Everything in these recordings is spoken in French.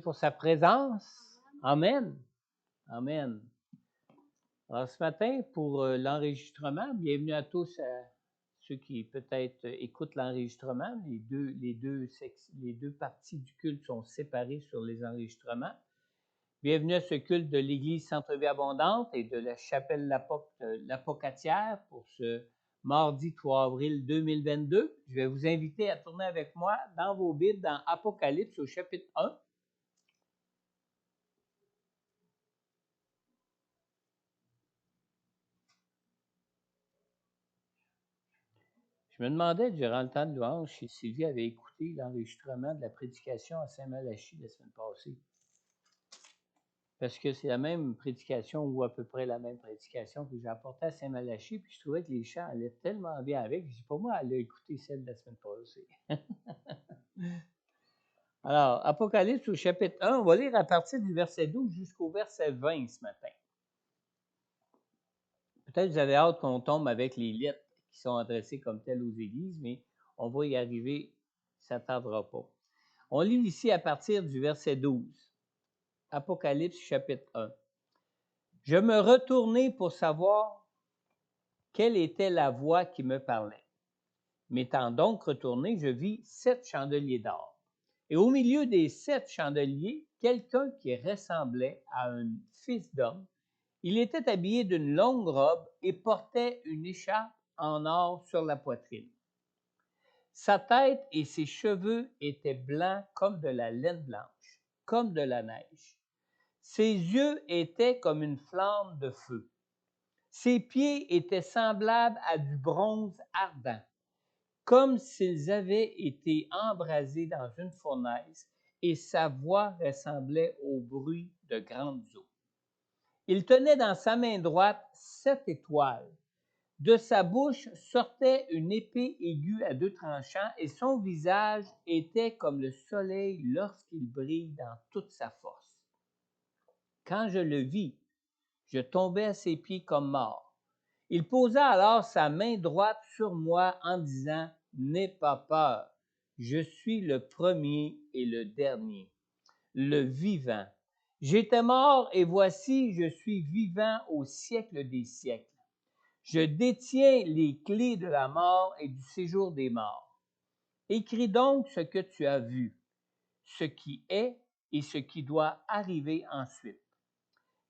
pour sa présence. Amen. Amen. Alors, ce matin, pour l'enregistrement, bienvenue à tous, ceux qui peut-être écoutent l'enregistrement. Les deux parties du culte sont séparées sur les enregistrements. Bienvenue à ce culte de l'Église Centre-Vie Abondante et de la chapelle l'Apocatière pour ce mardi 3 avril 2022. Je vais vous inviter à tourner avec moi dans vos Bibles dans Apocalypse au chapitre 1. Je me demandais durant le temps de louange si Sylvie avait écouté l'enregistrement de la prédication à Saint-Malachie la semaine passée. Parce que c'est la même prédication ou à peu près la même prédication que j'ai apportée à Saint-Malachie, puis je trouvais que les chants allaient tellement bien avec. Je dis, pour moi, elle a écouté celle de la semaine passée. Alors, Apocalypse au chapitre 1, on va lire à partir du verset 12 jusqu'au verset 20 ce matin. Peut-être que vous avez hâte qu'on tombe avec les lettres qui sont adressées comme telles aux églises, mais on va y arriver, ça ne tardera pas. On lit ici à partir du verset 12. Apocalypse chapitre 1. Je me retournai pour savoir quelle était la voix qui me parlait. M'étant donc retourné, je vis 7 chandeliers d'or. Et au milieu des 7 chandeliers, quelqu'un qui ressemblait à un fils d'homme. Il était habillé d'une longue robe et portait une écharpe en or sur la poitrine. Sa tête et ses cheveux étaient blancs comme de la laine blanche, comme de la neige. Ses yeux étaient comme une flamme de feu. Ses pieds étaient semblables à du bronze ardent, comme s'ils avaient été embrasés dans une fournaise, et sa voix ressemblait au bruit de grandes eaux. Il tenait dans sa main droite 7 étoiles. De sa bouche sortait une épée aiguë à 2 tranchants, et son visage était comme le soleil lorsqu'il brille dans toute sa force. Quand je le vis, je tombai à ses pieds comme mort. Il posa alors sa main droite sur moi en disant, « N'aie pas peur, je suis le premier et le dernier, le vivant. J'étais mort et voici, je suis vivant au siècle des siècles. Je détiens les clés de la mort et du séjour des morts. Écris donc ce que tu as vu, ce qui est et ce qui doit arriver ensuite.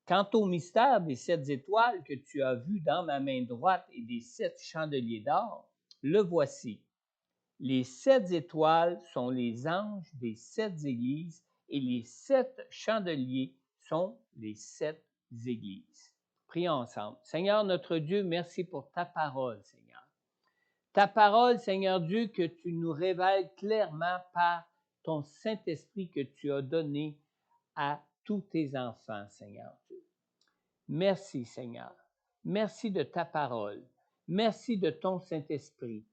Quant au mystère des 7 étoiles que tu as vu dans ma main droite et des 7 chandeliers d'or, le voici. Les 7 étoiles sont les anges des 7 églises et les 7 chandeliers sont les 7 églises. Prions ensemble. Seigneur notre Dieu, merci pour ta parole, Seigneur. Ta parole, Seigneur Dieu, que tu nous révèles clairement par ton Saint-Esprit que tu as donné à tous tes enfants, Seigneur Dieu. Merci, Seigneur. Merci de ta parole. Merci de ton Saint-Esprit.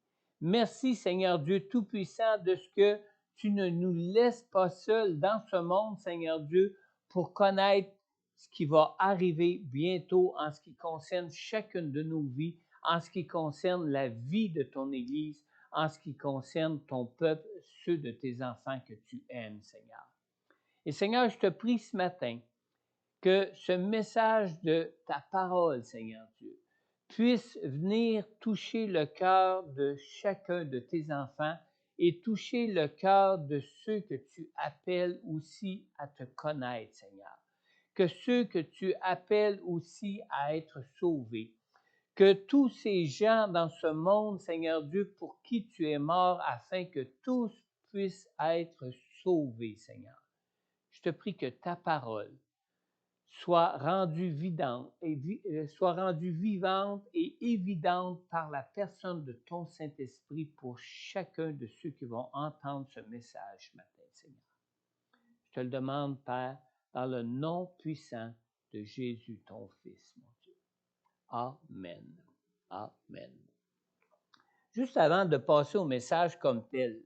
Merci, Seigneur Dieu Tout-Puissant, de ce que tu ne nous laisses pas seuls dans ce monde, Seigneur Dieu, pour connaître ce qui va arriver bientôt en ce qui concerne chacune de nos vies, en ce qui concerne la vie de ton Église, en ce qui concerne ton peuple, ceux de tes enfants que tu aimes, Seigneur. Et Seigneur, je te prie ce matin que ce message de ta parole, Seigneur Dieu, puisse venir toucher le cœur de chacun de tes enfants et toucher le cœur de ceux que tu appelles aussi à te connaître, Seigneur. Que ceux que tu appelles aussi à être sauvés. Que tous ces gens dans ce monde, Seigneur Dieu, pour qui tu es mort, afin que tous puissent être sauvés, Seigneur. Je te prie que ta parole soit rendue vivante et évidente par la personne de ton Saint-Esprit pour chacun de ceux qui vont entendre ce message ce matin, Seigneur. Je te le demande, Père, dans le nom puissant de Jésus, ton Fils, mon Dieu. Amen. Amen. Juste avant de passer au message comme tel,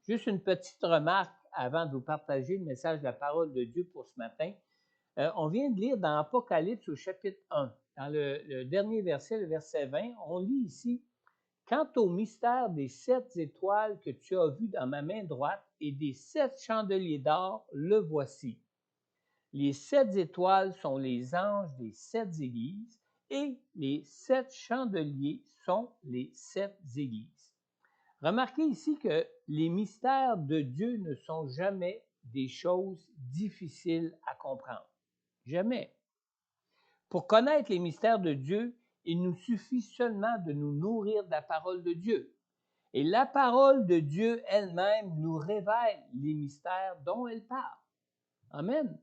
juste une petite remarque avant de vous partager le message de la parole de Dieu pour ce matin. On vient de lire dans Apocalypse au chapitre 1, dans le dernier verset, le verset 20, on lit ici, « Quant au mystère des 7 étoiles que tu as vues dans ma main droite et des 7 chandeliers d'or, le voici. Les 7 étoiles sont les anges des 7 églises et les 7 chandeliers sont les 7 églises. Remarquez ici que les mystères de Dieu ne sont jamais des choses difficiles à comprendre. Jamais. Pour connaître les mystères de Dieu, il nous suffit seulement de nous nourrir de la parole de Dieu. Et la parole de Dieu elle-même nous révèle les mystères dont elle parle. Amen.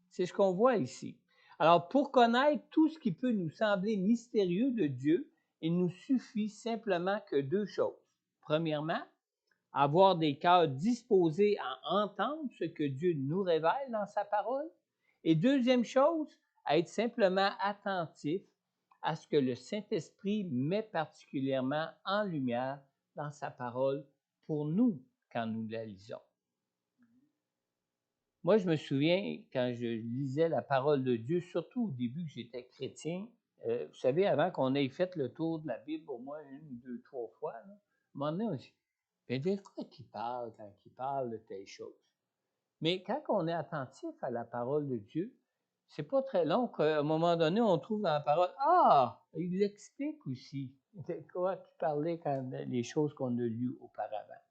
C'est ce qu'on voit ici. Alors, pour connaître tout ce qui peut nous sembler mystérieux de Dieu, il nous suffit simplement que 2 choses. Premièrement, avoir des cœurs disposés à entendre ce que Dieu nous révèle dans sa parole. Et deuxième chose, à être simplement attentif à ce que le Saint-Esprit met particulièrement en lumière dans sa parole pour nous quand nous la lisons. Moi, je me souviens, quand je lisais la parole de Dieu, surtout au début que j'étais chrétien, vous savez, avant qu'on ait fait le tour de la Bible au moins 1, 2, 3 fois, là, à un moment donné, on dit, mais de quoi qu'il parle quand il parle de telle chose? Mais quand on est attentif à la parole de Dieu, c'est pas très long qu'à un moment donné, on trouve dans la parole, ah, il explique aussi de quoi qu'il parlait quand les choses qu'on a lues auparavant.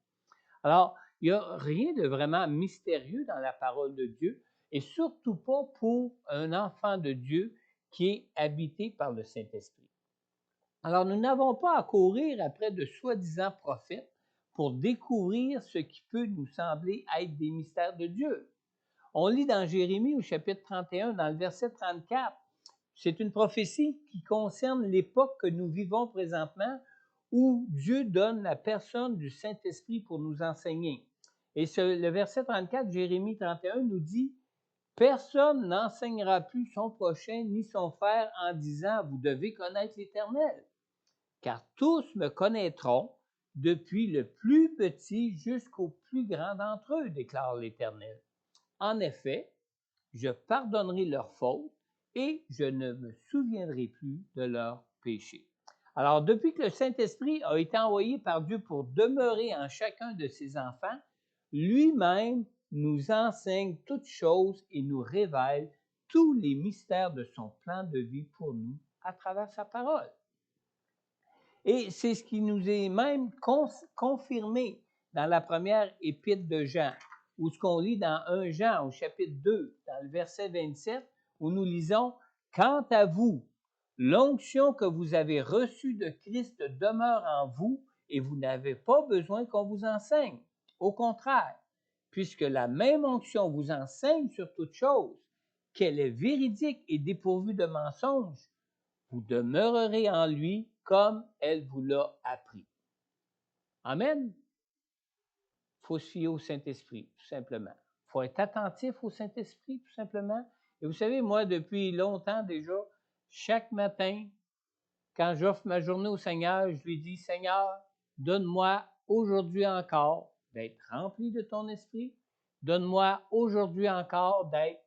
Alors, il n'y a rien de vraiment mystérieux dans la parole de Dieu et surtout pas pour un enfant de Dieu qui est habité par le Saint-Esprit. Alors, nous n'avons pas à courir après de soi-disant prophètes pour découvrir ce qui peut nous sembler être des mystères de Dieu. On lit dans Jérémie au chapitre 31, dans le verset 34, c'est une prophétie qui concerne l'époque que nous vivons présentement où Dieu donne la personne du Saint-Esprit pour nous enseigner. Et le verset 34, Jérémie 31, nous dit « Personne n'enseignera plus son prochain ni son frère en disant « Vous devez connaître l'Éternel ». Car tous me connaîtront, depuis le plus petit jusqu'au plus grand d'entre eux, déclare l'Éternel. En effet, je pardonnerai leurs fautes et je ne me souviendrai plus de leurs péchés. » Alors, depuis que le Saint-Esprit a été envoyé par Dieu pour demeurer en chacun de ses enfants, lui-même nous enseigne toutes choses et nous révèle tous les mystères de son plan de vie pour nous à travers sa parole. Et c'est ce qui nous est même confirmé dans la première épître de Jean, ou ce qu'on lit dans 1 Jean au chapitre 2, dans le verset 27, où nous lisons « Quant à vous, l'onction que vous avez reçue de Christ demeure en vous et vous n'avez pas besoin qu'on vous enseigne. Au contraire, puisque la même onction vous enseigne sur toute chose, qu'elle est véridique et dépourvue de mensonges, vous demeurerez en lui comme elle vous l'a appris. » Amen. Il faut se fier au Saint-Esprit, tout simplement. Il faut être attentif au Saint-Esprit, tout simplement. Et vous savez, moi, depuis longtemps déjà, chaque matin, quand j'offre ma journée au Seigneur, je lui dis, « Seigneur, donne-moi aujourd'hui encore d'être rempli de ton esprit. Donne-moi aujourd'hui encore d'être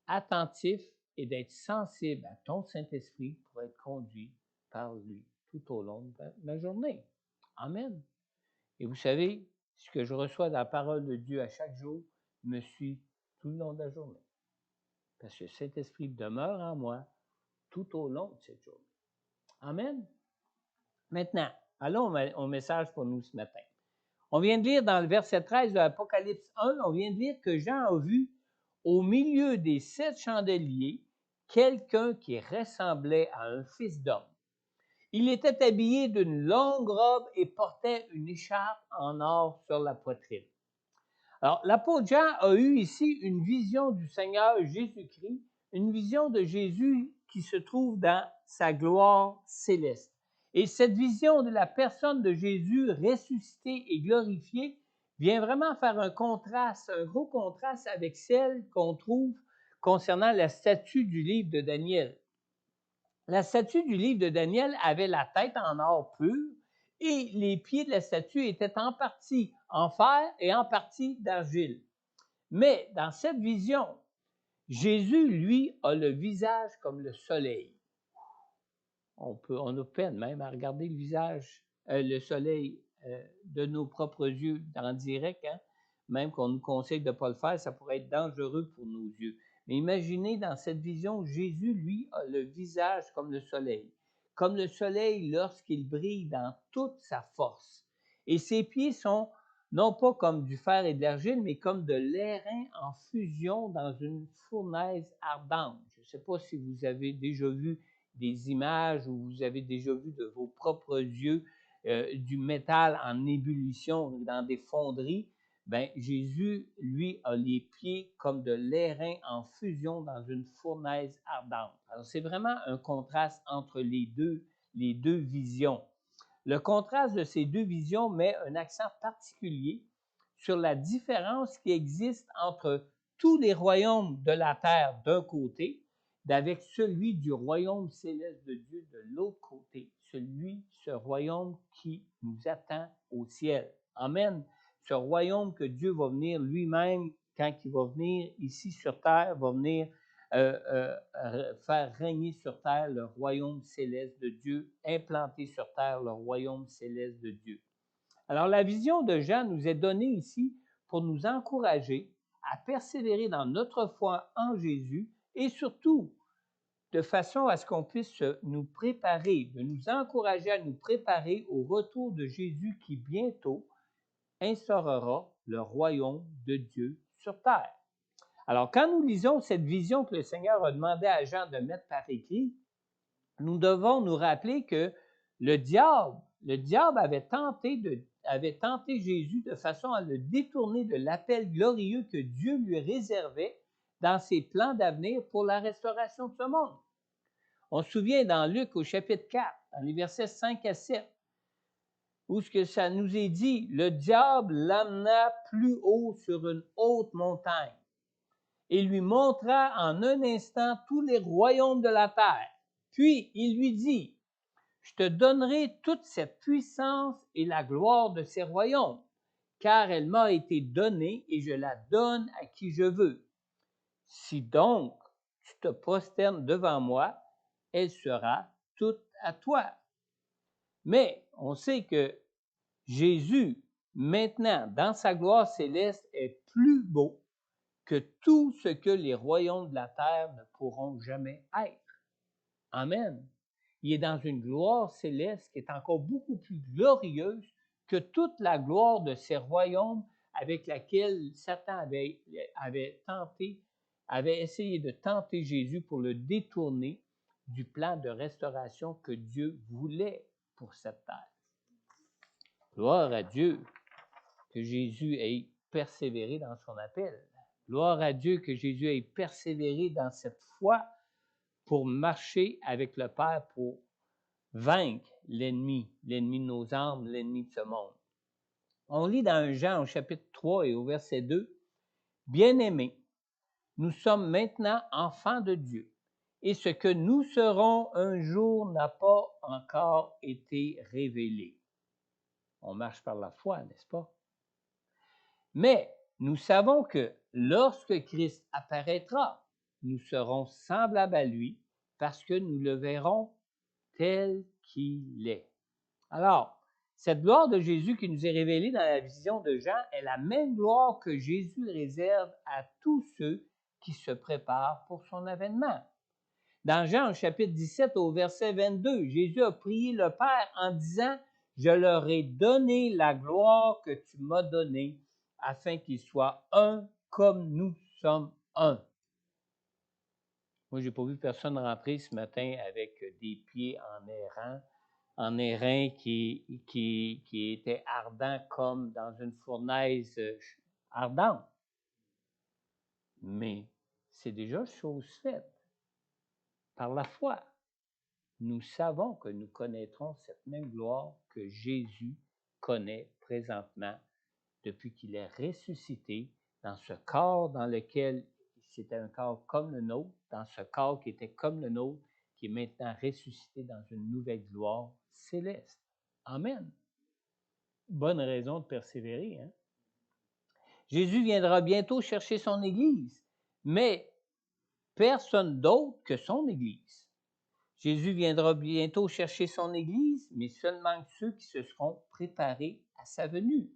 attentif et d'être sensible à ton Saint-Esprit pour être conduit par lui tout au long de ma journée. » Amen. Et vous savez, ce que je reçois de la parole de Dieu à chaque jour me suit tout le long de la journée. Parce que cet esprit demeure en moi tout au long de cette journée. Amen. Maintenant, allons au message pour nous ce matin. On vient de lire dans le verset 13 de l'Apocalypse 1, on vient de lire que Jean a vu au milieu des 7 chandeliers quelqu'un qui ressemblait à un fils d'homme. Il était habillé d'une longue robe et portait une écharpe en or sur la poitrine. Alors, l'apôtre Jean a eu ici une vision du Seigneur Jésus-Christ, une vision de Jésus qui se trouve dans sa gloire céleste. Et cette vision de la personne de Jésus ressuscité et glorifié vient vraiment faire un contraste, un gros contraste avec celle qu'on trouve concernant la statue du livre de Daniel. La statue du livre de Daniel avait la tête en or pur et les pieds de la statue étaient en partie en fer et en partie d'argile. Mais dans cette vision, Jésus, lui, a le visage comme le soleil. On a peine même à regarder le visage, le soleil de nos propres yeux en direct, hein? même qu'on nous conseille de ne pas le faire, ça pourrait être dangereux pour nos yeux. Mais imaginez dans cette vision, Jésus, lui, a le visage comme le soleil lorsqu'il brille dans toute sa force. Et ses pieds sont non pas comme du fer et de l'argile, mais comme de l'airain en fusion dans une fournaise ardente. Je ne sais pas si vous avez déjà vu des images ou vous avez déjà vu de vos propres yeux du métal en ébullition dans des fonderies. Ben, Jésus, lui, a les pieds comme de l'airain en fusion dans une fournaise ardente. Alors, c'est vraiment un contraste entre les deux visions. Le contraste de ces deux visions met un accent particulier sur la différence qui existe entre tous les royaumes de la terre d'un côté, avec celui du royaume céleste de Dieu de l'autre côté, ce royaume qui nous attend au ciel. Amen. Ce royaume que Dieu va venir lui-même, quand il va venir ici sur terre, va venir faire régner sur terre le royaume céleste de Dieu, implanter sur terre le royaume céleste de Dieu. Alors, la vision de Jean nous est donnée ici pour nous encourager à persévérer dans notre foi en Jésus et surtout de façon à ce qu'on puisse nous préparer, de nous encourager à nous préparer au retour de Jésus qui bientôt instaurera le royaume de Dieu sur terre. Alors, quand nous lisons cette vision que le Seigneur a demandé à Jean de mettre par écrit, nous devons nous rappeler que le diable avait tenté Jésus de façon à le détourner de l'appel glorieux que Dieu lui réservait dans ses plans d'avenir pour la restauration de ce monde. On se souvient dans Luc au chapitre 4, dans les versets 5 à 7, où ce que ça nous est dit, le diable l'amena plus haut sur une haute montagne et lui montra en un instant tous les royaumes de la terre. Puis il lui dit, je te donnerai toute cette puissance et la gloire de ces royaumes, car elle m'a été donnée et je la donne à qui je veux. Si donc tu te prosternes devant moi, elle sera toute à toi. Mais on sait que Jésus, maintenant, dans sa gloire céleste, est plus beau que tout ce que les royaumes de la terre ne pourront jamais être. Amen. Il est dans une gloire céleste qui est encore beaucoup plus glorieuse que toute la gloire de ces royaumes avec laquelle Satan avait essayé de tenter Jésus pour le détourner du plan de restauration que Dieu voulait pour cette terre. Gloire à Dieu que Jésus ait persévéré dans son appel. Gloire à Dieu que Jésus ait persévéré dans cette foi pour marcher avec le Père, pour vaincre l'ennemi de nos âmes, l'ennemi de ce monde. On lit dans Jean au chapitre 3 et au verset 2, « Bien-aimés, nous sommes maintenant enfants de Dieu, et ce que nous serons un jour n'a pas encore été révélé. » On marche par la foi, n'est-ce pas? Mais nous savons que lorsque Christ apparaîtra, nous serons semblables à lui parce que nous le verrons tel qu'il est. Alors, cette gloire de Jésus qui nous est révélée dans la vision de Jean est la même gloire que Jésus réserve à tous ceux qui se préparent pour son avènement. Dans Jean au chapitre 17 au verset 22, Jésus a prié le Père en disant « Je leur ai donné la gloire que tu m'as donnée, afin qu'ils soient un comme nous sommes un. » Moi, je n'ai pas vu personne rentrer ce matin avec des pieds en airain qui étaient ardents comme dans une fournaise ardente. Mais c'est déjà chose faite. Par la foi, nous savons que nous connaîtrons cette même gloire que Jésus connaît présentement depuis qu'il est ressuscité dans ce corps dans lequel c'était un corps comme le nôtre, dans ce corps qui était comme le nôtre, qui est maintenant ressuscité dans une nouvelle gloire céleste. Amen. Bonne raison de persévérer, hein? Jésus viendra bientôt chercher son Église, mais personne d'autre que son Église. Jésus viendra bientôt chercher son Église, mais seulement ceux qui se seront préparés à sa venue.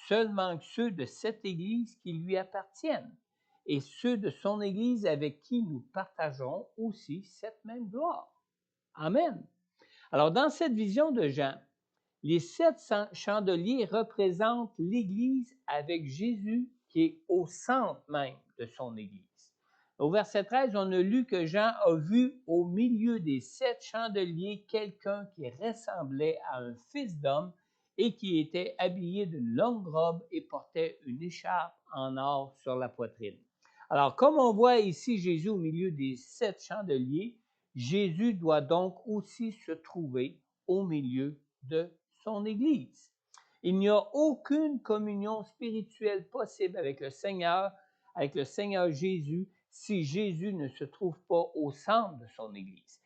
seulement ceux de cette Église qui lui appartiennent, et ceux de son Église avec qui nous partagerons aussi cette même gloire. Amen. Alors, dans cette vision de Jean, les 7 chandeliers représentent l'Église avec Jésus qui est au centre même de son Église. Au verset 13, on a lu que Jean a vu au milieu des 7 chandeliers quelqu'un qui ressemblait à un fils d'homme et qui était habillé d'une longue robe et portait une écharpe en or sur la poitrine. Alors, comme on voit ici Jésus au milieu des 7 chandeliers, Jésus doit donc aussi se trouver au milieu de son Église. Il n'y a aucune communion spirituelle possible avec le Seigneur Jésus, si Jésus ne se trouve pas au centre de son Église.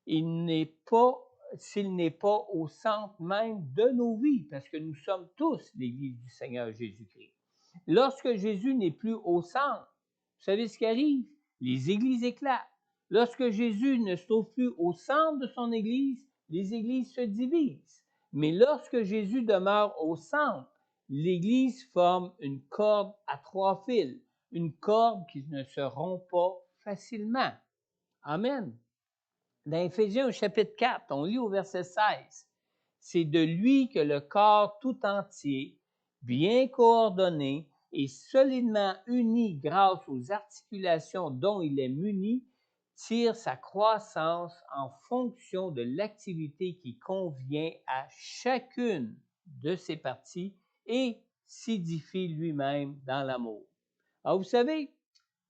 S'il n'est pas au centre même de nos vies, parce que nous sommes tous l'Église du Seigneur Jésus-Christ. Lorsque Jésus n'est plus au centre, vous savez ce qui arrive? Les églises éclatent. Lorsque Jésus ne se trouve plus au centre de son Église, les églises se divisent. Mais lorsque Jésus demeure au centre, l'Église forme une corde à 3 fils, une corde qui ne se rompt pas facilement. Amen. Dans Éphésiens au chapitre 4, on lit au verset 16, « C'est de lui que le corps tout entier, bien coordonné et solidement uni grâce aux articulations dont il est muni, tire sa croissance en fonction de l'activité qui convient à chacune de ses parties et s'édifie lui-même dans l'amour. » Alors vous savez,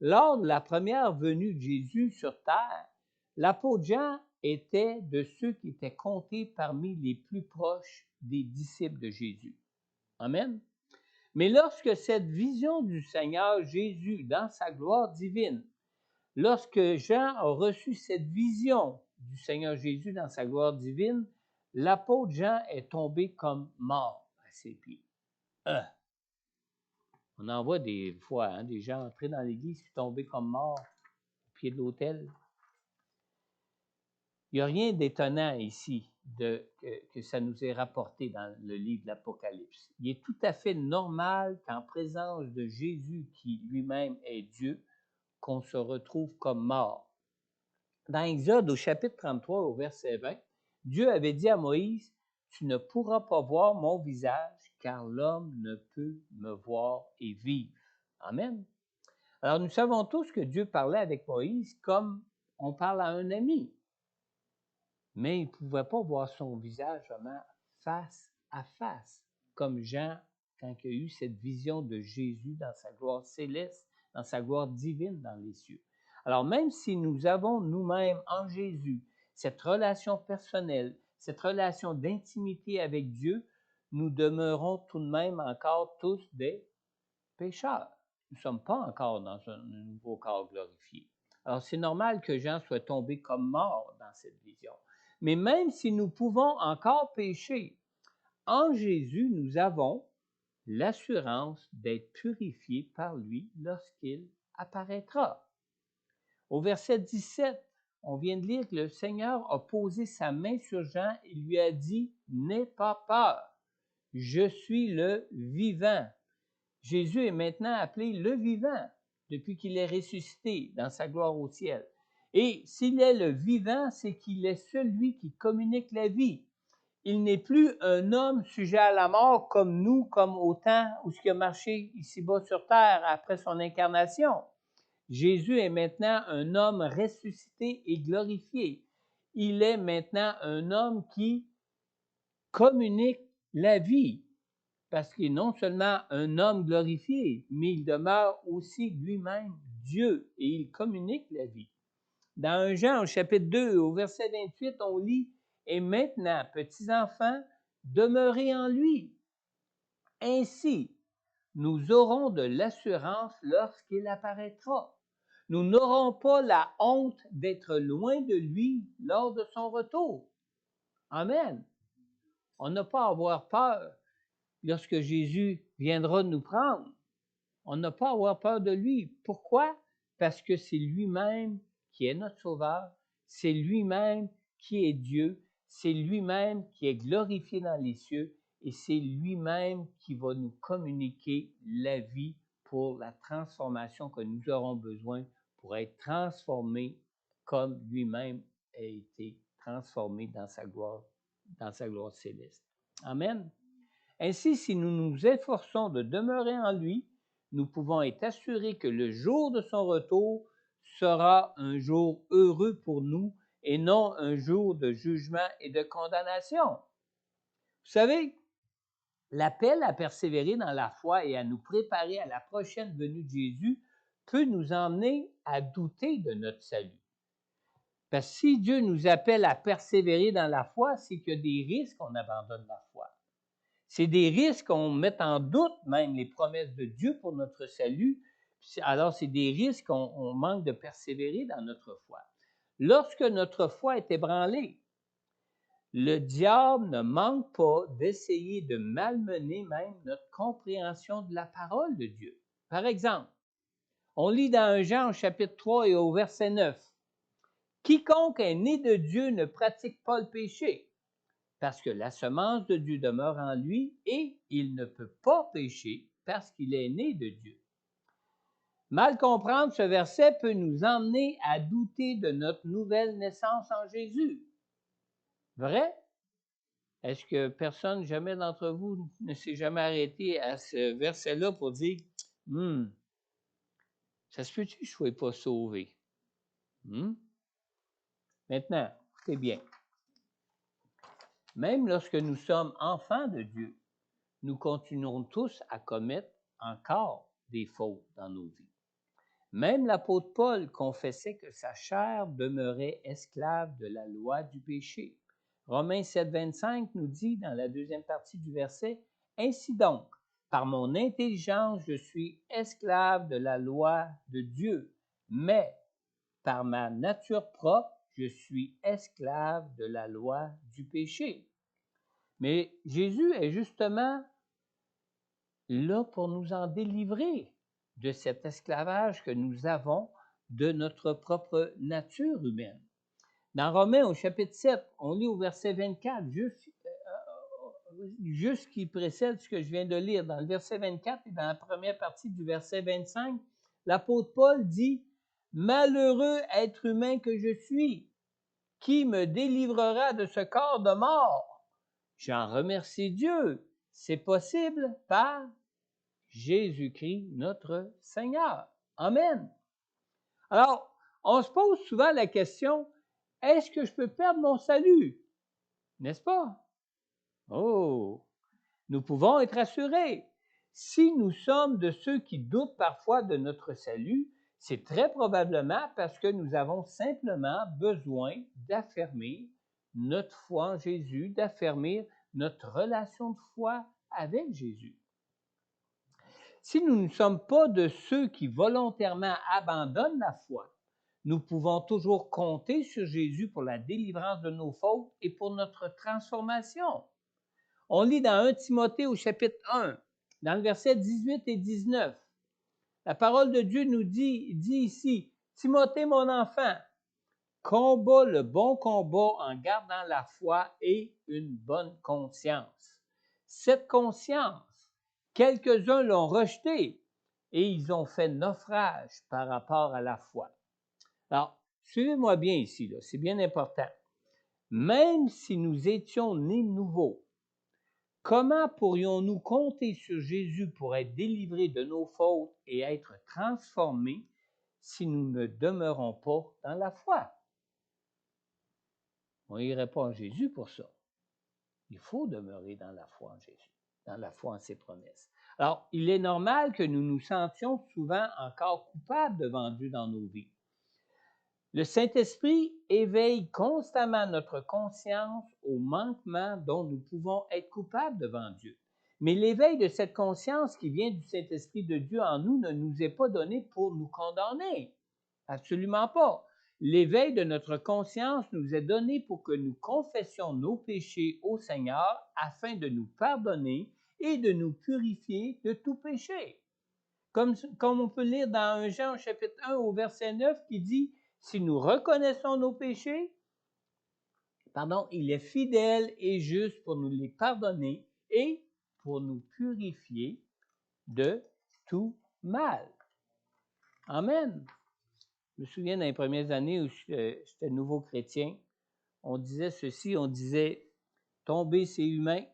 lors de la première venue de Jésus sur terre, l'apôtre Jean était de ceux qui étaient comptés parmi les plus proches des disciples de Jésus. Amen. Mais lorsque cette vision du Seigneur Jésus dans sa gloire divine, lorsque Jean a reçu cette vision du Seigneur Jésus dans sa gloire divine, l'apôtre Jean est tombé comme mort à ses pieds. On en voit des fois, des gens entrés dans l'église qui tombaient comme morts au pied de l'autel. Il n'y a rien d'étonnant ici que ça nous est rapporté dans le livre de l'Apocalypse. Il est tout à fait normal qu'en présence de Jésus, qui lui-même est Dieu, qu'on se retrouve comme mort. Dans Exode, au chapitre 33, au verset 20, Dieu avait dit à Moïse, « Tu ne pourras pas voir mon visage, car l'homme ne peut me voir et vivre. » Amen. Alors, nous savons tous que Dieu parlait avec Moïse comme on parle à un ami. Mais il ne pouvait pas voir son visage vraiment face à face, comme Jean, quand il a eu cette vision de Jésus dans sa gloire céleste, dans sa gloire divine dans les cieux. Alors, même si nous avons nous-mêmes en Jésus cette relation personnelle, cette relation d'intimité avec Dieu, nous demeurons tout de même encore tous des pécheurs. Nous ne sommes pas encore dans un nouveau corps glorifié. Alors, c'est normal que Jean soit tombé comme mort dans cette vision. Mais même si nous pouvons encore pécher, en Jésus, nous avons l'assurance d'être purifiés par lui lorsqu'il apparaîtra. Au verset 17, on vient de lire que le Seigneur a posé sa main sur Jean et lui a dit « N'aie pas peur, je suis le vivant ». Jésus est maintenant appelé le vivant depuis qu'il est ressuscité dans sa gloire au ciel. Et s'il est le vivant, c'est qu'il est celui qui communique la vie. Il n'est plus un homme sujet à la mort comme nous, comme au temps où il a marché ici-bas sur terre après son incarnation. Jésus est maintenant un homme ressuscité et glorifié. Il est maintenant un homme qui communique la vie, parce qu'il est non seulement un homme glorifié, mais il demeure aussi lui-même Dieu et il communique la vie. Dans 1 Jean, au chapitre 2, au verset 28, on lit « Et maintenant, petits enfants, demeurez en lui. Ainsi, nous aurons de l'assurance lorsqu'il apparaîtra. Nous n'aurons pas la honte d'être loin de lui lors de son retour. » Amen. On n'a pas à avoir peur lorsque Jésus viendra nous prendre. On n'a pas à avoir peur de lui. Pourquoi? Parce que c'est lui-même qui est notre Sauveur, c'est lui-même qui est Dieu, c'est lui-même qui est glorifié dans les cieux et c'est lui-même qui va nous communiquer la vie pour la transformation que nous aurons besoin pour être transformés comme lui-même a été transformé dans sa gloire céleste. Amen. Ainsi, si nous nous efforçons de demeurer en lui, nous pouvons être assurés que le jour de son retour sera un jour heureux pour nous et non un jour de jugement et de condamnation. Vous savez, l'appel à persévérer dans la foi et à nous préparer à la prochaine venue de Jésus peut nous emmener à douter de notre salut. Parce que si Dieu nous appelle à persévérer dans la foi, c'est qu'il y a des risques qu'on abandonne la foi. C'est des risques qu'on met en doute même les promesses de Dieu pour notre salut. Alors, c'est des risques qu'on manque de persévérer dans notre foi. Lorsque notre foi est ébranlée, le diable ne manque pas d'essayer de malmener même notre compréhension de la parole de Dieu. Par exemple, on lit dans 1 Jean au chapitre 3 et au verset 9, « Quiconque est né de Dieu ne pratique pas le péché, parce que la semence de Dieu demeure en lui et il ne peut pas pécher parce qu'il est né de Dieu. » Mal comprendre ce verset peut nous emmener à douter de notre nouvelle naissance en Jésus. Vrai? Est-ce que personne, jamais d'entre vous, ne s'est jamais arrêté à ce verset-là pour dire ça se peut-tu que je ne sois pas sauvé? Maintenant, écoutez bien. Même lorsque nous sommes enfants de Dieu, nous continuons tous à commettre encore des fautes dans nos vies. Même l'apôtre Paul confessait que sa chair demeurait esclave de la loi du péché. Romains 7, 25 nous dit dans la deuxième partie du verset, « Ainsi donc, par mon intelligence, je suis esclave de la loi de Dieu, mais par ma nature propre, je suis esclave de la loi du péché. » Mais Jésus est justement là pour nous en délivrer de cet esclavage que nous avons de notre propre nature humaine. Dans Romains au chapitre 7, on lit au verset 24, juste ce qui précède ce que je viens de lire, dans le verset 24 et dans la première partie du verset 25, l'apôtre Paul dit « Malheureux être humain que je suis, qui me délivrera de ce corps de mort? J'en remercie Dieu, c'est possible par Jésus-Christ, notre Seigneur. » Amen. Alors, on se pose souvent la question, est-ce que je peux perdre mon salut? N'est-ce pas? Oh! Nous pouvons être assurés. Si nous sommes de ceux qui doutent parfois de notre salut, c'est très probablement parce que nous avons simplement besoin d'affermir notre foi en Jésus, d'affermir notre relation de foi avec Jésus. Si nous ne sommes pas de ceux qui volontairement abandonnent la foi, nous pouvons toujours compter sur Jésus pour la délivrance de nos fautes et pour notre transformation. On lit dans 1 Timothée au chapitre 1, dans le verset 18 et 19. La parole de Dieu nous dit ici, « Timothée, mon enfant, combat le bon combat en gardant la foi et une bonne conscience. » Cette conscience, quelques-uns l'ont rejetée et ils ont fait naufrage par rapport à la foi. Alors, suivez-moi bien ici, là, c'est bien important. Même si nous étions nés nouveaux, comment pourrions-nous compter sur Jésus pour être délivrés de nos fautes et être transformés si nous ne demeurons pas dans la foi? On n'irait pas en Jésus pour ça. Il faut demeurer dans la foi en Jésus, dans la foi en ses promesses. Alors, il est normal que nous nous sentions souvent encore coupables devant Dieu dans nos vies. Le Saint-Esprit éveille constamment notre conscience aux manquements dont nous pouvons être coupables devant Dieu. Mais l'éveil de cette conscience qui vient du Saint-Esprit de Dieu en nous ne nous est pas donné pour nous condamner. Absolument pas. L'éveil de notre conscience nous est donné pour que nous confessions nos péchés au Seigneur afin de nous pardonner et de nous purifier de tout péché. Comme on peut lire dans 1 Jean chapitre 1 au verset 9 qui dit « Si nous reconnaissons nos péchés, il est fidèle et juste pour nous les pardonner et pour nous purifier de tout mal. Amen. Je me souviens dans les premières années où j'étais nouveau chrétien, on disait ceci, on disait « tomber c'est humain,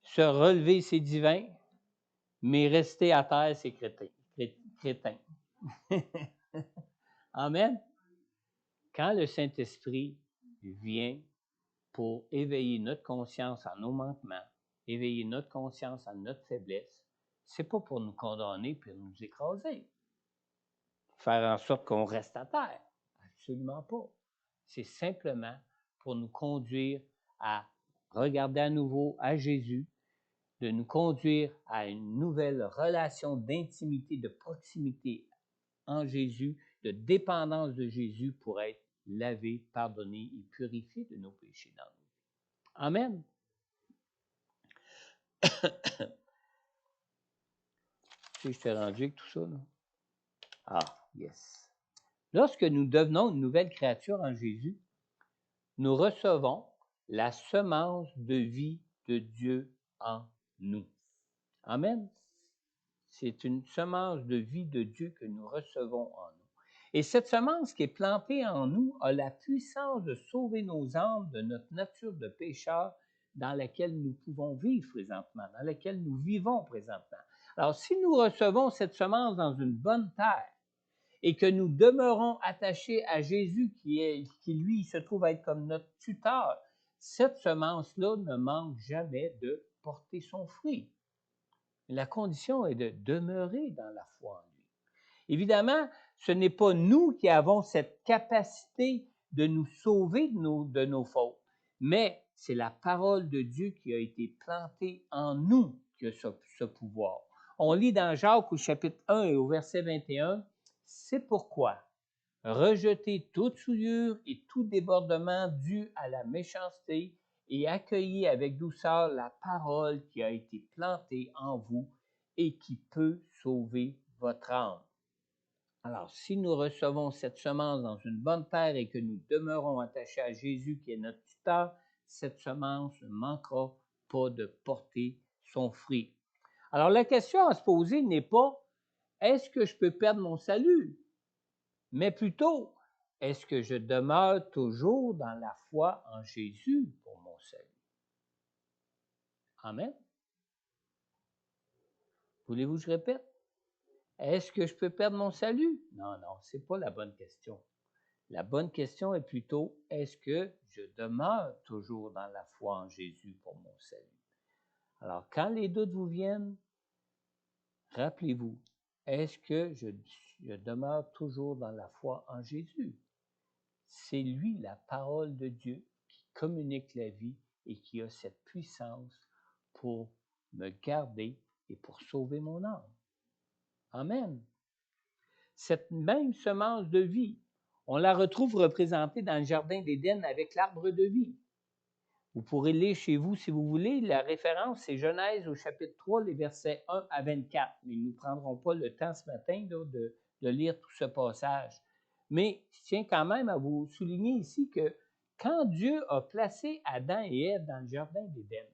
se relever c'est divin, mais rester à terre c'est crétin. » Amen. Quand le Saint-Esprit vient pour éveiller notre conscience à nos manquements, éveiller notre conscience à notre faiblesse, c'est pas pour nous condamner puis nous écraser, faire en sorte qu'on reste à terre. Absolument pas. C'est simplement pour nous conduire à regarder à nouveau à Jésus, de nous conduire à une nouvelle relation d'intimité, de proximité en Jésus, de dépendance de Jésus pour être lavé, pardonné et purifié de nos péchés dans nous. Amen. Tu sais, je t'ai rendu avec tout ça, là? Ah, yes. Lorsque nous devenons une nouvelle créature en Jésus, nous recevons la semence de vie de Dieu en nous. Amen. C'est une semence de vie de Dieu que nous recevons en nous. Et cette semence qui est plantée en nous a la puissance de sauver nos âmes de notre nature de pécheur dans laquelle nous pouvons vivre présentement, dans laquelle nous vivons présentement. Alors, si nous recevons cette semence dans une bonne terre et que nous demeurons attachés à Jésus qui lui, se trouve être comme notre tuteur, cette semence-là ne manque jamais de porter son fruit. La condition est de demeurer dans la foi en lui. Évidemment, ce n'est pas nous qui avons cette capacité de nous sauver de nos fautes, mais c'est la parole de Dieu qui a été plantée en nous qui a ce pouvoir. On lit dans Jacques au chapitre 1 et au verset 21, « C'est pourquoi rejetez toute souillure et tout débordement dû à la méchanceté et accueillez avec douceur la parole qui a été plantée en vous et qui peut sauver votre âme. » Alors, si nous recevons cette semence dans une bonne terre et que nous demeurons attachés à Jésus qui est notre tuteur, cette semence ne manquera pas de porter son fruit. Alors, la question à se poser n'est pas « Est-ce que je peux perdre mon salut? » mais plutôt « Est-ce que je demeure toujours dans la foi en Jésus pour mon salut? » Amen. Voulez-vous que je répète? Est-ce que je peux perdre mon salut? Non, ce n'est pas la bonne question. La bonne question est plutôt, est-ce que je demeure toujours dans la foi en Jésus pour mon salut? Alors, quand les doutes vous viennent, rappelez-vous, est-ce que je demeure toujours dans la foi en Jésus? C'est lui, la parole de Dieu, qui communique la vie et qui a cette puissance pour me garder et pour sauver mon âme. Amen. Cette même semence de vie, on la retrouve représentée dans le jardin d'Éden avec l'arbre de vie. Vous pourrez lire chez vous si vous voulez. La référence, c'est Genèse au chapitre 3, les versets 1 à 24. Mais nous ne prendrons pas le temps ce matin là, de lire tout ce passage. Mais je tiens quand même à vous souligner ici que quand Dieu a placé Adam et Ève dans le jardin d'Éden,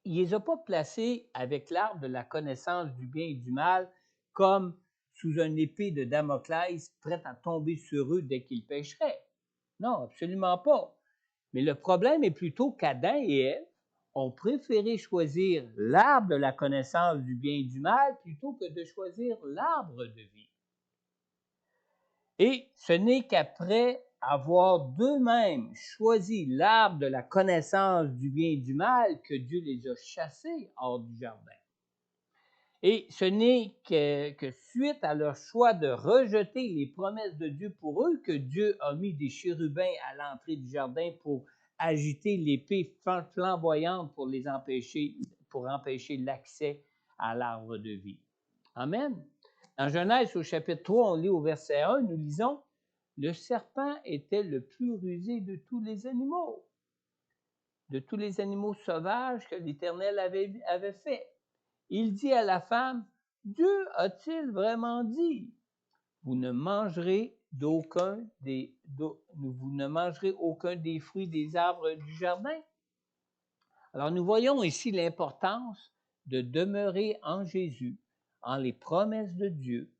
il ne les a pas placés avec l'arbre de la connaissance du bien et du mal comme sous une épée de Damoclès prête à tomber sur eux dès qu'ils pécheraient. Non, absolument pas. Mais le problème est plutôt qu'Adam et Ève ont préféré choisir l'arbre de la connaissance du bien et du mal plutôt que de choisir l'arbre de vie. Et ce n'est qu'après avoir d'eux-mêmes choisi l'arbre de la connaissance du bien et du mal que Dieu les a chassés hors du jardin. Et ce n'est que suite à leur choix de rejeter les promesses de Dieu pour eux que Dieu a mis des chérubins à l'entrée du jardin pour agiter l'épée flamboyante pour empêcher l'accès à l'arbre de vie. Amen. Dans Genèse au chapitre 3, on lit au verset 1, nous lisons « Le serpent était le plus rusé de tous les animaux sauvages que l'Éternel avait fait. Il dit à la femme, « Dieu a-t-il vraiment dit, vous ne mangerez aucun des fruits des arbres du jardin? » Alors nous voyons ici l'importance de demeurer en Jésus, en les promesses de Dieu,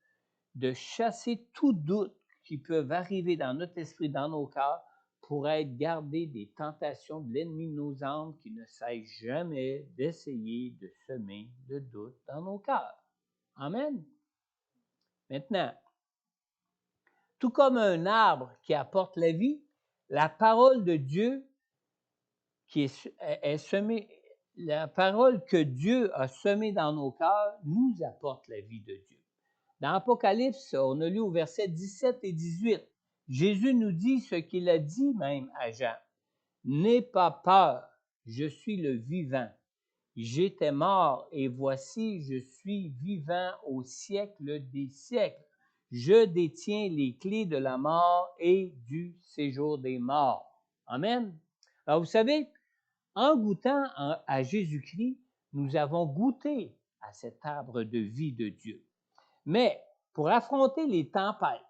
de chasser tout doute qui peut arriver dans notre esprit, dans nos cœurs, pour être gardés des tentations de l'ennemi de nos âmes qui ne cesse jamais d'essayer de semer le doute dans nos cœurs. Amen. Maintenant, tout comme un arbre qui apporte la vie, la parole de Dieu qui est semée, la parole que Dieu a semée dans nos cœurs nous apporte la vie de Dieu. Dans Apocalypse, on a lu au verset 17 et 18, Jésus nous dit ce qu'il a dit même à Jean. N'aie pas peur, je suis le vivant. J'étais mort et voici, je suis vivant au siècle des siècles. Je détiens les clés de la mort et du séjour des morts. Amen. Alors vous savez, en goûtant à Jésus-Christ, nous avons goûté à cet arbre de vie de Dieu. Mais pour affronter les tempêtes,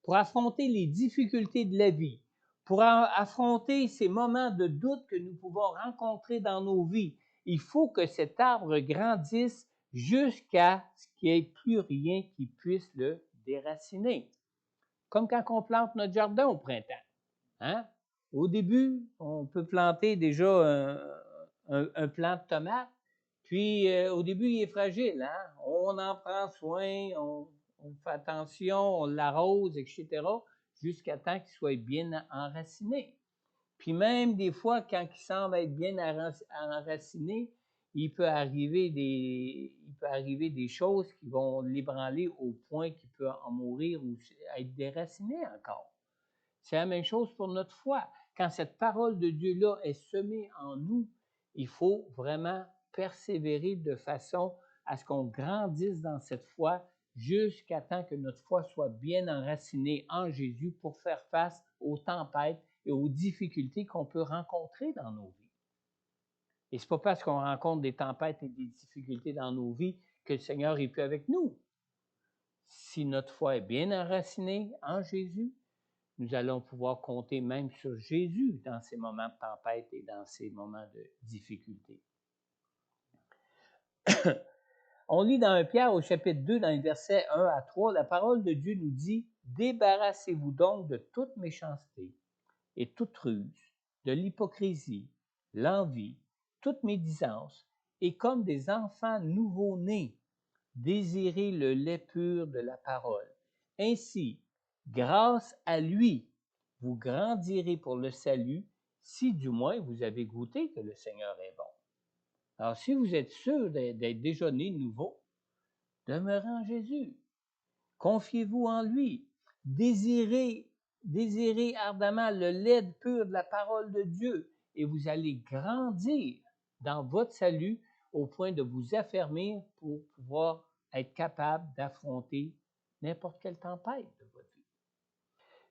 pour affronter les difficultés de la vie, pour affronter ces moments de doute que nous pouvons rencontrer dans nos vies, il faut que cet arbre grandisse jusqu'à ce qu'il n'y ait plus rien qui puisse le déraciner. Comme quand on plante notre jardin au printemps. Hein? Au début, on peut planter déjà un plant de tomates, puis au début, il est fragile. Hein? On en prend soin, on fait attention, on l'arrose, etc., jusqu'à temps qu'il soit bien enraciné. Puis même des fois, quand il semble être bien enraciné, il peut arriver des choses qui vont l'ébranler au point qu'il peut en mourir ou être déraciné encore. C'est la même chose pour notre foi. Quand cette parole de Dieu-là est semée en nous, il faut vraiment persévérer de façon à ce qu'on grandisse dans cette foi jusqu'à temps que notre foi soit bien enracinée en Jésus pour faire face aux tempêtes et aux difficultés qu'on peut rencontrer dans nos vies. Et ce n'est pas parce qu'on rencontre des tempêtes et des difficultés dans nos vies que le Seigneur est plus avec nous. Si notre foi est bien enracinée en Jésus, nous allons pouvoir compter même sur Jésus dans ces moments de tempête et dans ces moments de difficulté. On lit dans 1 Pierre au chapitre 2, dans les versets 1 à 3, la parole de Dieu nous dit « Débarrassez-vous donc de toute méchanceté et toute ruse, de l'hypocrisie, l'envie, toute médisance, et comme des enfants nouveau-nés, désirez le lait pur de la parole. Ainsi, grâce à lui, vous grandirez pour le salut, si du moins vous avez goûté que le Seigneur est bon. » Alors, si vous êtes sûr d'être déjà né de nouveau, demeurez en Jésus. Confiez-vous en lui. Désirez ardemment le lait pur de la parole de Dieu et vous allez grandir dans votre salut au point de vous affermir pour pouvoir être capable d'affronter n'importe quelle tempête de votre vie.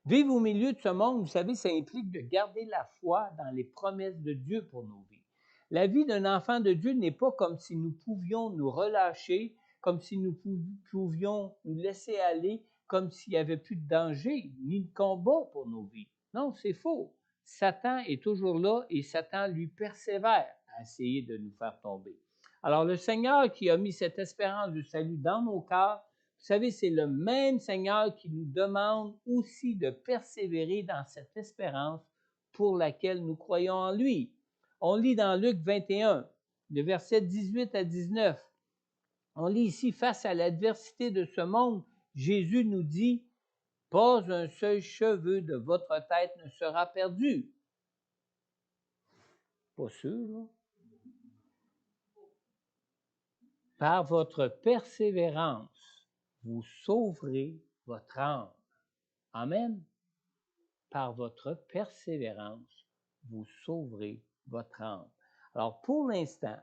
Vivre au milieu de ce monde, vous savez, ça implique de garder la foi dans les promesses de Dieu pour nos vies. La vie d'un enfant de Dieu n'est pas comme si nous pouvions nous relâcher, comme si nous pouvions nous laisser aller, comme s'il n'y avait plus de danger, ni de combat pour nos vies. Non, c'est faux. Satan est toujours là et Satan lui persévère à essayer de nous faire tomber. Alors le Seigneur qui a mis cette espérance du salut dans nos cœurs, vous savez, c'est le même Seigneur qui nous demande aussi de persévérer dans cette espérance pour laquelle nous croyons en lui. On lit dans Luc 21, le verset 18 à 19. On lit ici, face à l'adversité de ce monde, Jésus nous dit, « Pas un seul cheveu de votre tête ne sera perdu. » Pas sûr, là. « Par votre persévérance, vous sauverez votre âme. » Amen. Par votre persévérance, vous sauverez votre âme. Alors, pour l'instant,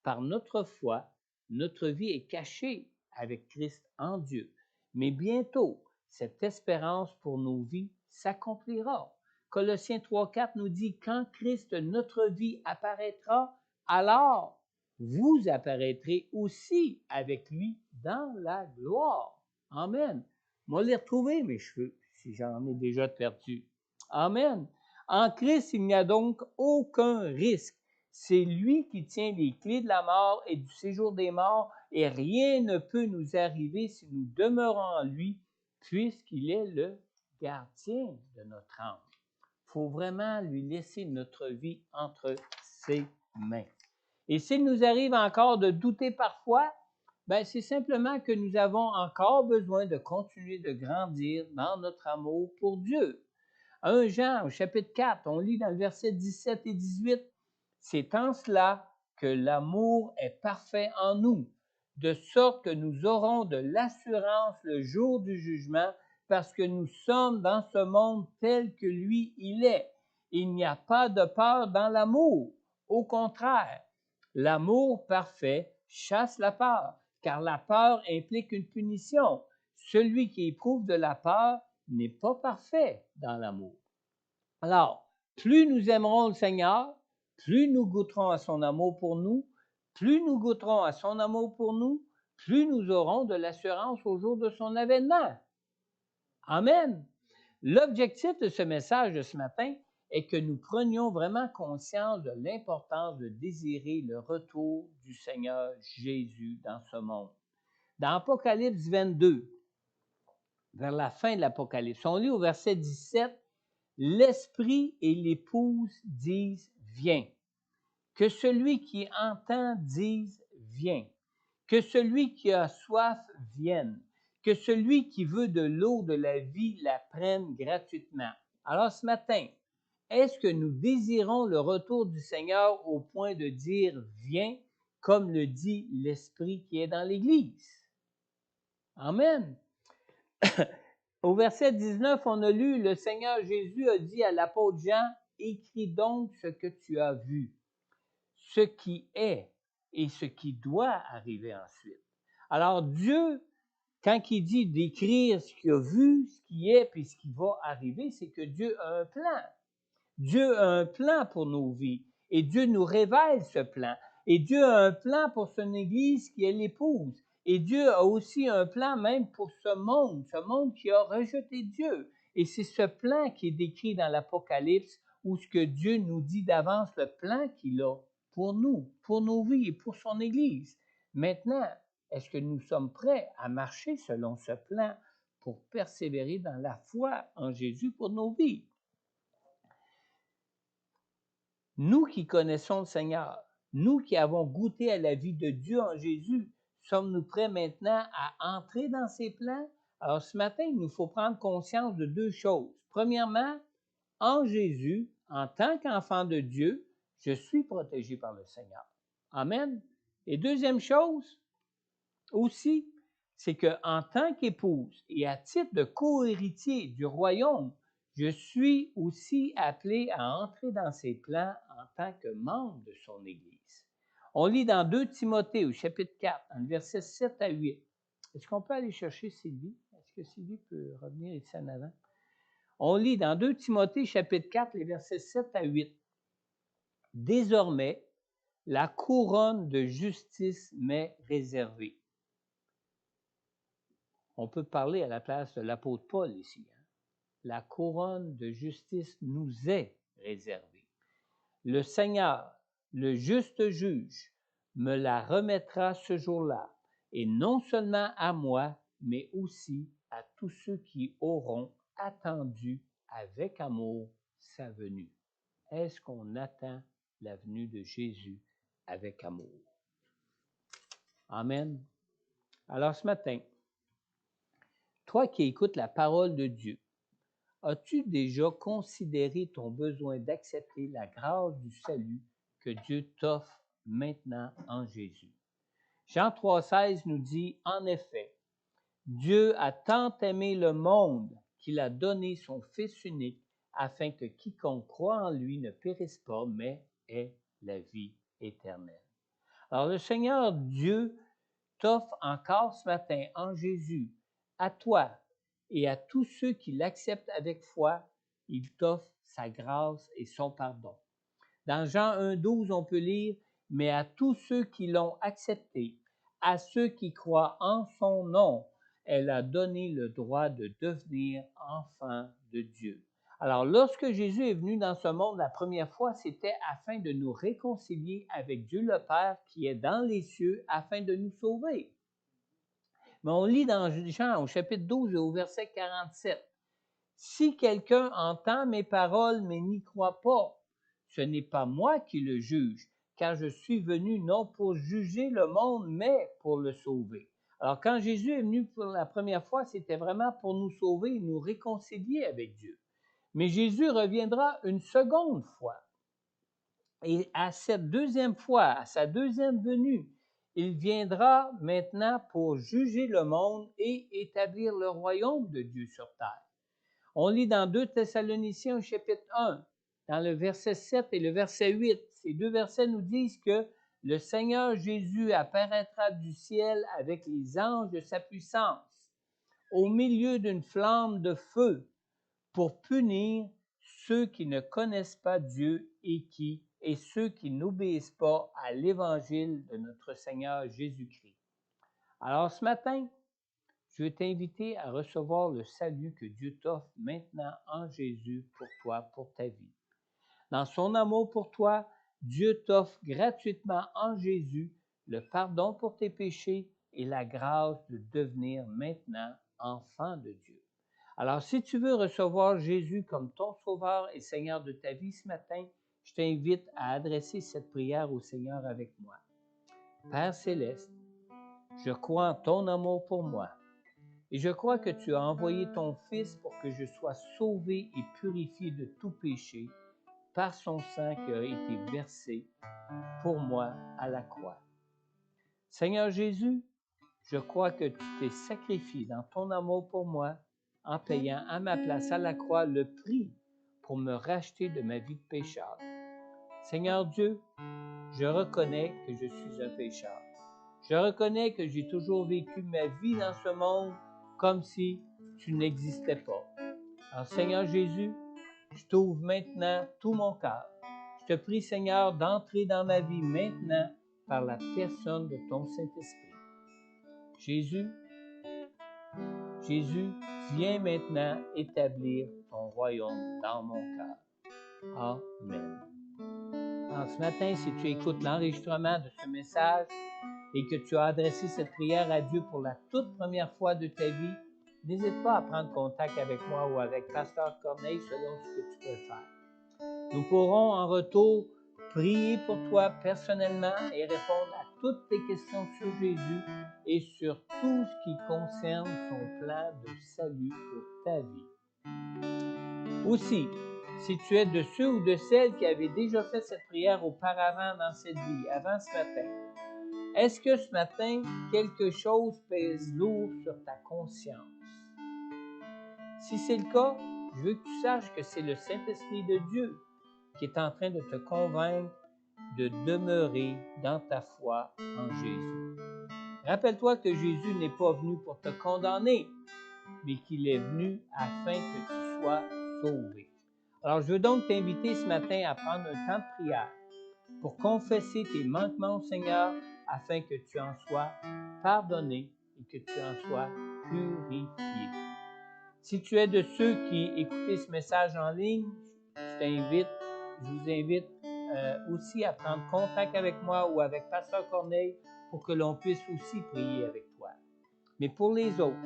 par notre foi, notre vie est cachée avec Christ en Dieu. Mais bientôt, cette espérance pour nos vies s'accomplira. Colossiens 3,4 nous dit « Quand Christ, notre vie, apparaîtra, alors vous apparaîtrez aussi avec lui dans la gloire. » Amen. Moi, les retrouver, mes cheveux, si j'en ai déjà perdu. Amen. En Christ, il n'y a donc aucun risque, C'est lui qui tient les clés de la mort et du séjour des morts, et rien ne peut nous arriver si nous demeurons en lui, puisqu'il est le gardien de notre âme. Il faut vraiment lui laisser notre vie entre ses mains. Et s'il nous arrive encore de douter parfois, ben c'est simplement que nous avons encore besoin de continuer de grandir dans notre amour pour Dieu. 1 Jean, au chapitre 4, on lit dans le verset 17 et 18, « C'est en cela que l'amour est parfait en nous, de sorte que nous aurons de l'assurance le jour du jugement, parce que nous sommes dans ce monde tel que lui, il est. Il n'y a pas de peur dans l'amour. Au contraire, l'amour parfait chasse la peur, car la peur implique une punition. Celui qui éprouve de la peur n'est pas parfait dans l'amour. » Alors, plus nous aimerons le Seigneur, plus nous goûterons à son amour pour nous, plus nous goûterons à son amour pour nous, plus nous aurons de l'assurance au jour de son avènement. Amen. L'objectif de ce message de ce matin est que nous prenions vraiment conscience de l'importance de désirer le retour du Seigneur Jésus dans ce monde. Dans Apocalypse 22, vers la fin de l'Apocalypse, on lit au verset 17, « L'Esprit et l'Épouse disent, viens. Que celui qui entend dise, viens. Que celui qui a soif vienne. Que celui qui veut de l'eau de la vie la prenne gratuitement. » Alors ce matin, est-ce que nous désirons le retour du Seigneur au point de dire « viens » comme le dit l'Esprit qui est dans l'Église? Amen. Au verset 19, on a lu, le Seigneur Jésus a dit à l'apôtre Jean, « Écris donc ce que tu as vu, ce qui est et ce qui doit arriver ensuite. » Alors Dieu, quand il dit d'écrire ce qu'il a vu, ce qui est et ce qui va arriver, c'est que Dieu a un plan. Dieu a un plan pour nos vies et Dieu nous révèle ce plan. Et Dieu a un plan pour son Église qui est l'épouse. Et Dieu a aussi un plan même pour ce monde qui a rejeté Dieu. Et c'est ce plan qui est décrit dans l'Apocalypse où ce que Dieu nous dit d'avance, le plan qu'il a pour nous, pour nos vies et pour son Église. Maintenant, est-ce que nous sommes prêts à marcher selon ce plan pour persévérer dans la foi en Jésus pour nos vies? Nous qui connaissons le Seigneur, nous qui avons goûté à la vie de Dieu en Jésus, sommes-nous prêts maintenant à entrer dans ses plans? Alors ce matin, il nous faut prendre conscience de deux choses. Premièrement, en Jésus, en tant qu'enfant de Dieu, je suis protégé par le Seigneur. Amen. Et deuxième chose aussi, c'est qu'en tant qu'épouse et à titre de co-héritier du royaume, je suis aussi appelé à entrer dans ses plans en tant que membre de son Église. On lit dans 2 Timothée au chapitre 4, dans le verset 7 à 8. Est-ce qu'on peut aller chercher Sylvie? Est-ce que Sylvie peut revenir ici en avant? On lit dans 2 Timothée chapitre 4, les versets 7 à 8. « Désormais, la couronne de justice m'est réservée. » On peut parler à la place de l'apôtre Paul ici. La couronne de justice nous est réservée. Le Seigneur, le juste juge, me la remettra ce jour-là, et non seulement à moi, mais aussi à tous ceux qui auront attendu avec amour sa venue. Est-ce qu'on attend la venue de Jésus avec amour? Amen. Alors ce matin, toi qui écoutes la parole de Dieu, as-tu déjà considéré ton besoin d'accepter la grâce du salut que Dieu t'offre maintenant en Jésus? Jean 3,16 nous dit, en effet, Dieu a tant aimé le monde qu'il a donné son Fils unique afin que quiconque croit en lui ne périsse pas, mais ait la vie éternelle. Alors le Seigneur Dieu t'offre encore ce matin en Jésus, à toi et à tous ceux qui l'acceptent avec foi, il t'offre sa grâce et son pardon. Dans Jean 1,12, on peut lire, « Mais à tous ceux qui l'ont accepté, à ceux qui croient en son nom, elle a donné le droit de devenir enfants de Dieu. » Alors, lorsque Jésus est venu dans ce monde la première fois, c'était afin de nous réconcilier avec Dieu le Père qui est dans les cieux, afin de nous sauver. Mais on lit dans Jean au chapitre 12 et au verset 47. Si quelqu'un entend mes paroles mais n'y croit pas, ce n'est pas moi qui le juge, car je suis venu non pour juger le monde, mais pour le sauver. Alors, quand Jésus est venu pour la première fois, c'était vraiment pour nous sauver et nous réconcilier avec Dieu. Mais Jésus reviendra une seconde fois. Et à cette deuxième fois, à sa deuxième venue, il viendra maintenant pour juger le monde et établir le royaume de Dieu sur terre. On lit dans 2 Thessaloniciens au chapitre 1, dans le verset 7 et le verset 8. Ces deux versets nous disent que le Seigneur Jésus apparaîtra du ciel avec les anges de sa puissance, au milieu d'une flamme de feu, pour punir ceux qui ne connaissent pas Dieu et ceux qui n'obéissent pas à l'évangile de notre Seigneur Jésus-Christ. Alors ce matin, je veux t'inviter à recevoir le salut que Dieu t'offre maintenant en Jésus pour toi, pour ta vie. Dans son amour pour toi, Dieu t'offre gratuitement en Jésus le pardon pour tes péchés et la grâce de devenir maintenant enfant de Dieu. Alors, si tu veux recevoir Jésus comme ton Sauveur et Seigneur de ta vie ce matin, je t'invite à adresser cette prière au Seigneur avec moi. Père céleste, je crois en ton amour pour moi et je crois que tu as envoyé ton Fils pour que je sois sauvé et purifié de tout péché par son sang qui a été versé pour moi à la croix. Seigneur Jésus, je crois que tu t'es sacrifié dans ton amour pour moi en payant à ma place à la croix le prix pour me racheter de ma vie de pécheur. Seigneur Dieu, je reconnais que je suis un pécheur. Je reconnais que j'ai toujours vécu ma vie dans ce monde comme si tu n'existais pas. Alors Seigneur Jésus, je t'ouvre maintenant tout mon cœur. Je te prie Seigneur d'entrer dans ma vie maintenant par la personne de ton Saint-Esprit. Jésus, viens maintenant établir ton royaume dans mon cœur. Amen. Alors, ce matin, si tu écoutes l'enregistrement de ce message et que tu as adressé cette prière à Dieu pour la toute première fois de ta vie, n'hésite pas à prendre contact avec moi ou avec Pasteur Corneille selon ce que tu préfères. Nous pourrons en retour prier pour toi personnellement et répondre à toutes tes questions sur Jésus et sur tout ce qui concerne son plan de salut pour ta vie. Aussi, si tu es de ceux ou de celles qui avaient déjà fait cette prière auparavant dans cette vie, avant ce matin, est-ce que ce matin, quelque chose pèse lourd sur ta conscience? Si c'est le cas, je veux que tu saches que c'est le Saint-Esprit de Dieu qui est en train de te convaincre de demeurer dans ta foi en Jésus. Rappelle-toi que Jésus n'est pas venu pour te condamner, mais qu'il est venu afin que tu sois sauvé. Alors, je veux donc t'inviter ce matin à prendre un temps de prière pour confesser tes manquements au Seigneur afin que tu en sois pardonné et que tu en sois purifié. Si tu es de ceux qui écoutent ce message en ligne, je vous invite aussi à prendre contact avec moi ou avec Pasteur Corneille pour que l'on puisse aussi prier avec toi. Mais pour les autres,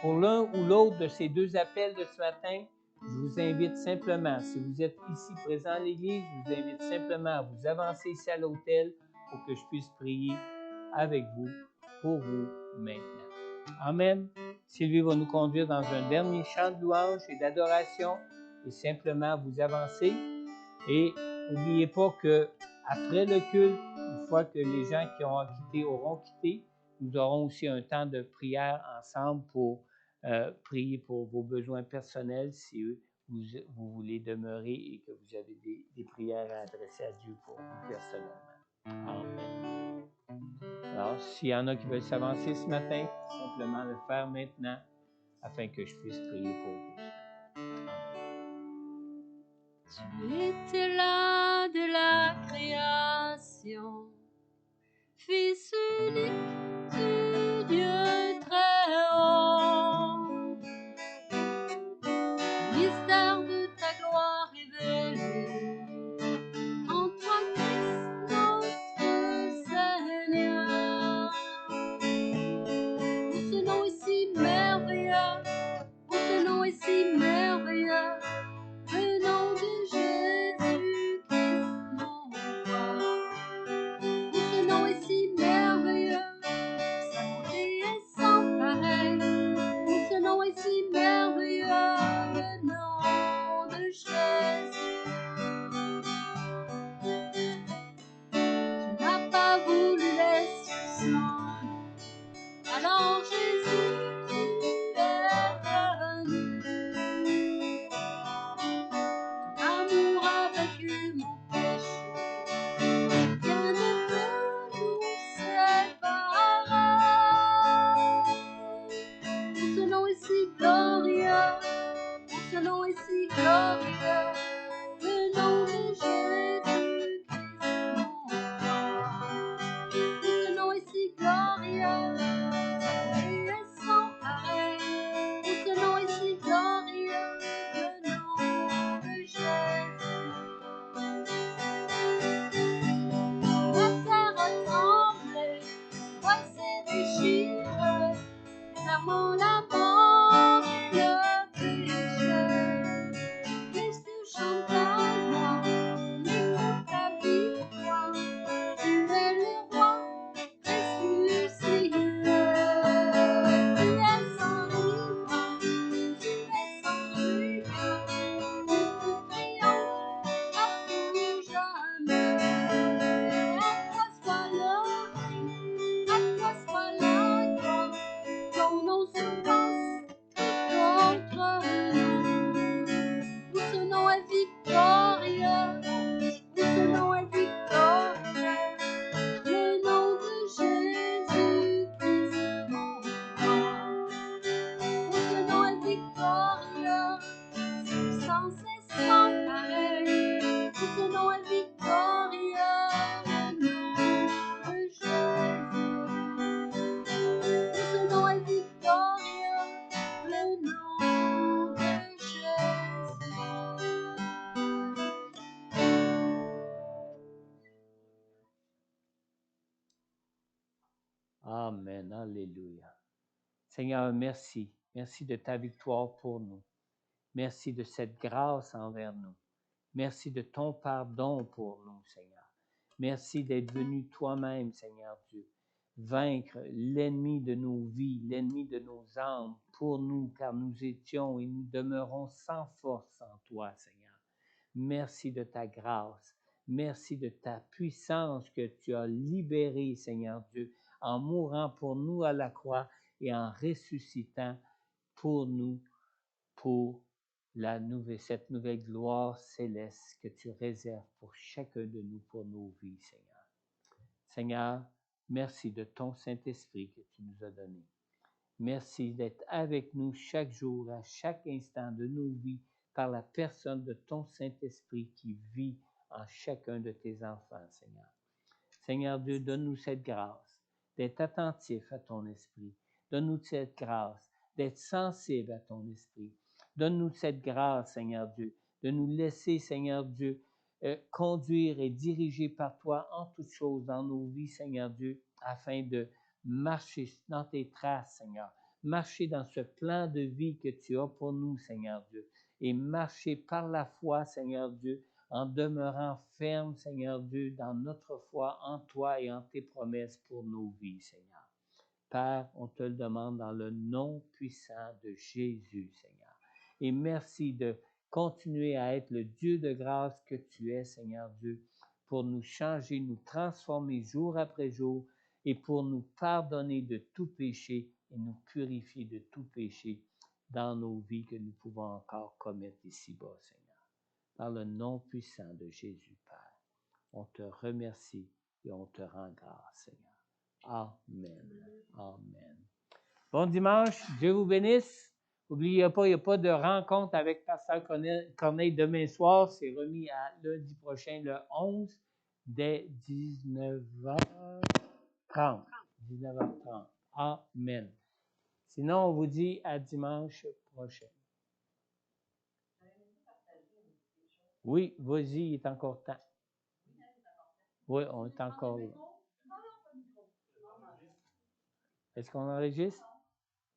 pour l'un ou l'autre de ces deux appels de ce matin, je vous invite simplement, si vous êtes ici présent à l'église, je vous invite simplement à vous avancer ici à l'autel pour que je puisse prier avec vous, pour vous maintenant. Amen. Sylvie va nous conduire dans un dernier chant de louange et d'adoration et simplement vous avancer. Et n'oubliez pas que après le culte, une fois que les gens qui ont quitté auront quitté, nous aurons aussi un temps de prière ensemble pour prier pour vos besoins personnels si vous voulez demeurer et que vous avez des prières à adresser à Dieu pour vous personnellement. Amen. Alors, s'il y en a qui veulent s'avancer ce matin, simplement le faire maintenant afin que je puisse prier pour vous. Tu étais là de la création, Fils unique du Dieu très haut, mystère de si merveilleux le nom de Jésus. Tu n'as pas voulu laisser sans. Alors Jésus, tu es venu. Ton amour a vaincu mon péché. Rien ne peut nous séparer. Ce nom est si glorieux, ce nom est si glorieux, le nom de Jésus-Christ, mon roi. Ce nom est si glorieux, il est sans arrêt. Ce nom est si glorieux, le nom de Jésus. La terre a tremblé, ouais, s'est déchirée, fermant la mort et le péché. Les cieux chantent ta gloire, l'écoute ta victoire. Tu es le roi ressuscité. Tu es sans rival, tu es sans rivale. Tu triomphes à tout jamais. À toi soit le prix, à toi soit la gloire. Ton nom surpasse tout autre nom. Où ce nom est victorieux, où ce nom est victorieux, le nom de Jésus-Christ, mon roi. Où ce nom est victorieux, puissance et sans pareil. Où ce nom est victorieux, le nom de Jésus. Où ce nom est victorieux, le nom de Jésus. Amen. Alléluia. Seigneur, merci. Merci de ta victoire pour nous. Merci de cette grâce envers nous. Merci de ton pardon pour nous, Seigneur. Merci d'être venu toi-même, Seigneur Dieu, vaincre l'ennemi de nos vies, l'ennemi de nos âmes pour nous, car nous étions et nous demeurons sans force en toi, Seigneur. Merci de ta grâce. Merci de ta puissance que tu as libérée, Seigneur Dieu, en mourant pour nous à la croix et en ressuscitant pour nous, pour cette nouvelle gloire céleste que tu réserves pour chacun de nous, pour nos vies, Seigneur. Seigneur, merci de ton Saint-Esprit que tu nous as donné. Merci d'être avec nous chaque jour, à chaque instant de nos vies, par la personne de ton Saint-Esprit qui vit en chacun de tes enfants, Seigneur. Seigneur Dieu, donne-nous cette grâce d'être attentif à ton esprit. Donne-nous cette grâce d'être sensible à ton esprit. Donne-nous cette grâce, Seigneur Dieu, de nous laisser, Seigneur Dieu, conduire et diriger par toi en toutes choses dans nos vies, Seigneur Dieu, afin de marcher dans tes traces, Seigneur. Marcher dans ce plan de vie que tu as pour nous, Seigneur Dieu. Et marcher par la foi, Seigneur Dieu, en demeurant ferme, Seigneur Dieu, dans notre foi en toi et en tes promesses pour nos vies, Seigneur. Père, on te le demande dans le nom puissant de Jésus, Seigneur. Et merci de continuer à être le Dieu de grâce que tu es, Seigneur Dieu, pour nous changer, nous transformer jour après jour et pour nous pardonner de tout péché et nous purifier de tout péché dans nos vies que nous pouvons encore commettre ici-bas, Seigneur. Dans le nom puissant de Jésus, Père, on te remercie et on te rend grâce, Seigneur. Amen. Amen. Bon dimanche, Dieu vous bénisse. N'oubliez pas, il n'y a pas de rencontre avec Pasteur Corneille demain soir. C'est remis à lundi prochain, le 11, dès 19h30. 19h30. Amen. Sinon, on vous dit à dimanche prochain. Oui, vas-y, il est encore temps. Oui, on est encore là. Est-ce qu'on enregistre?